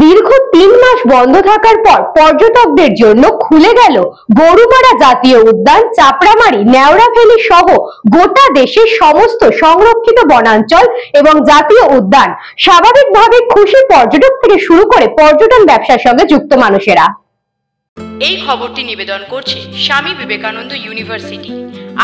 দীর্ঘ ৩ মাস বন্ধ থাকার পর পর্যটকদের জন্য খুলে গেল গরুমারা জাতীয় উদ্যান, চাপড়ামারি, নেওড়া ভ্যালি সহ গোটা দেশের সমস্ত সংরক্ষিত বনাঞ্চল এবং জাতীয় উদ্যান। স্বাভাবিকভাবে খুশি পর্যটক থেকে শুরু করে পর্যটন ব্যবসার সঙ্গে যুক্ত মানুষেরা। এই খবরটি নিবেদন করছে স্বামী বিবেকানন্দ ইউনিভার্সিটি,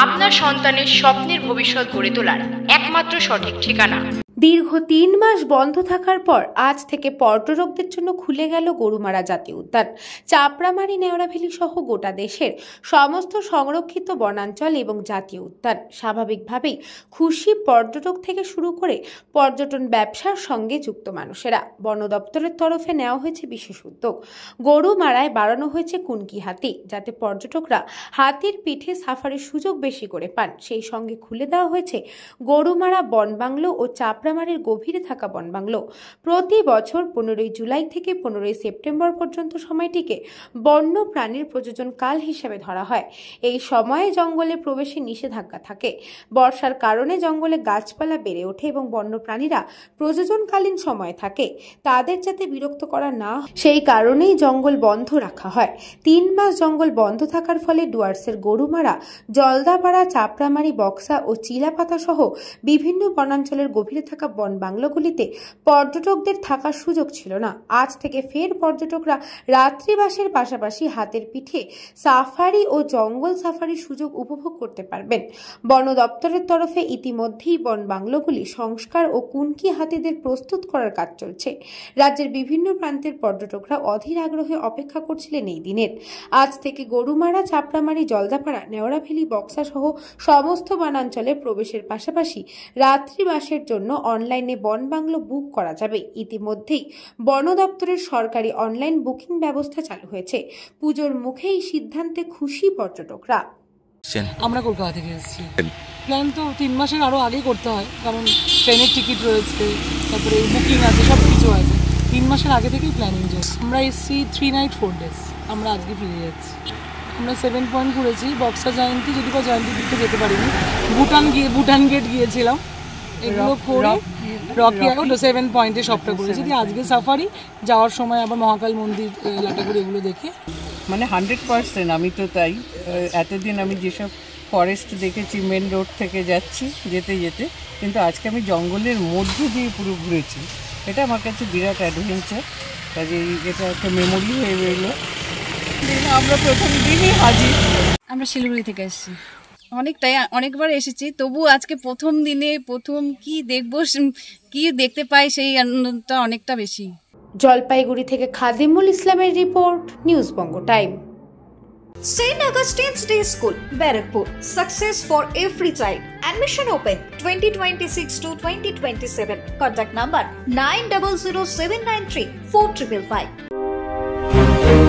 আপনার সন্তানের স্বপ্নের ভবিষ্যৎ গড়ে তোলার একমাত্র সঠিক ঠিকানা। দীর্ঘ ৩ মাস বন্ধ থাকার পর আজ থেকে পর্যটকদের জন্য খুলে গেল গরুমারা জাতীয় উদ্যান, চাপড়ামারি, নেওড়া ভ্যালি সহ গোটা দেশের সমস্ত সংরক্ষিত বনাঞ্চল এবং জাতীয় উদ্যান। স্বাভাবিকভাবেই খুশি পর্যটক থেকে শুরু করে পর্যটন ব্যবসার সঙ্গে যুক্ত মানুষেরা। বন দপ্তরের তরফে নেওয়া হয়েছে বিশেষ উদ্যোগ। গরুমারায় বাড়ানো হয়েছে কুনকি হাতি, যাতে পর্যটকরা হাতির পিঠে সাফারির সুযোগ বেশি করে পান। সেই সঙ্গে খুলে দেওয়া হয়েছে গরুমারা বনবাংলো ও চাপড়ামারির গভীরে থাকা বনবাংলো। প্রতি বছর 15 জুলাই থেকে 15 সেপ্টেম্বর পর্যন্ত সময়টিকে বন্য প্রাণীর প্রজনন কাল হিসেবে ধরা হয়। এই সময়ে জঙ্গলে প্রবেশে নিষেধাজ্ঞা থাকে। বর্ষার কারণে জঙ্গলে গাছপালা বেড়ে ওঠে এবং বন্য প্রাণীরা প্রজননকালীন সময় থাকে, তাদের যাতে বিরক্ত করা না হয় সেই কারণেই জঙ্গল বন্ধ রাখা হয়। 3 মাস জঙ্গল বন্ধ থাকার ফলে ডুয়ার্সের গরুমারা, জলদাপাড়া, চাপড়ামারি, বক্সা ও চিলাপাতা সহ বিভিন্ন বনাঞ্চলের গভীরে থাকা বন বাংলোগুলিতে পর্যটকদের থাকার সুযোগ ছিল না। আজ থেকে ফের পর্যটকরা রাত্রিবাসের পাশাপাশি হাতের পিঠে সাফারি ও জঙ্গল সাফারির সুযোগ উপভোগ করতে পারবেন। বন দপ্তরের তরফে ইতিমধ্যেই বন বাংলোগুলি সংস্কার ও কুনকি হাতিদের প্রস্তুত করার কাজ চলছে। রাজ্যের বিভিন্ন প্রান্তের পর্যটকরা অধীর আগ্রহে অপেক্ষা করছিলেন এই দিনের। আজ থেকে গরুমারা, চাপড়ামারি, জলদাপাড়া, নেওড়া ভ্যালি, বক্সা সহ সমস্ত বনাঞ্চলে প্রবেশের পাশাপাশি রাত্রিবাসের জন্য অনলাইনে বন বাংলো বুক করা যাবে। ইতিমধ্যেই বন দপ্তরের সরকারি অনলাইন বুকিং ব্যবস্থা চালু হয়েছে। পুজোর মুখে এই সিদ্ধান্তে খুশি পর্যটকরা। আমরা কলকাতা থেকে এসেছি। প্ল্যান তো 3 মাসের আরও আগে করতে হয়, কারণ ট্রেনের টিকিট রয়েছে, তারপরে বুকিং আছে, সব কিছু আছে। 3 মাসের আগে থেকেই প্ল্যানিং চলছে। আমরা এসেছি 3 নাইট 4 ডেজ। আমরা আজকে ফিরে যাচ্ছি। আমরা 7 পয়েন্ট ঘুরেছি, বক্সা জয়ন্তী, যদি বা জয়ন্তী দিতে যেতে পারিনি। ভুটান গেট গিয়েছিলাম, এগুলো করে রকি আউট 7 পয়েন্টে সবটা করেছি। আজকে সাফারি যাওয়ার সময় আবার মহাকাল মন্দির, লাটাগুড়ি এগুলো দেখে মানে 100%। আমি তো তাই, এতদিন আমি যেসব ফরেস্ট দেখেছি মেন রোড থেকে যাচ্ছি যেতে যেতে, কিন্তু আজকে আমি জঙ্গলের মধ্য দিয়ে পুরো ঘুরেছি। এটা আমার কাছে বিরাট অ্যাডভেঞ্চার, কাজেই এটা একটা মেমোরি হয়ে রইল। আমরা প্রথম দিনই হাজির। আমরা শিলিগুড়ি থেকে এসেছি, অনেকবার এসেছি, তবু আজকে প্রথম দিনে প্রথম কি দেখবো, কি দেখতে পাই, সেই আনন্দটা অনেকটা বেশি। জলপাইগুড়ি থেকে খাদিমুল ইসলামের report, news Banga time. St. Augustine's Day School, Barakpur. Success for every child. Admission open 2026 to 2027. Contact number 900793 4555.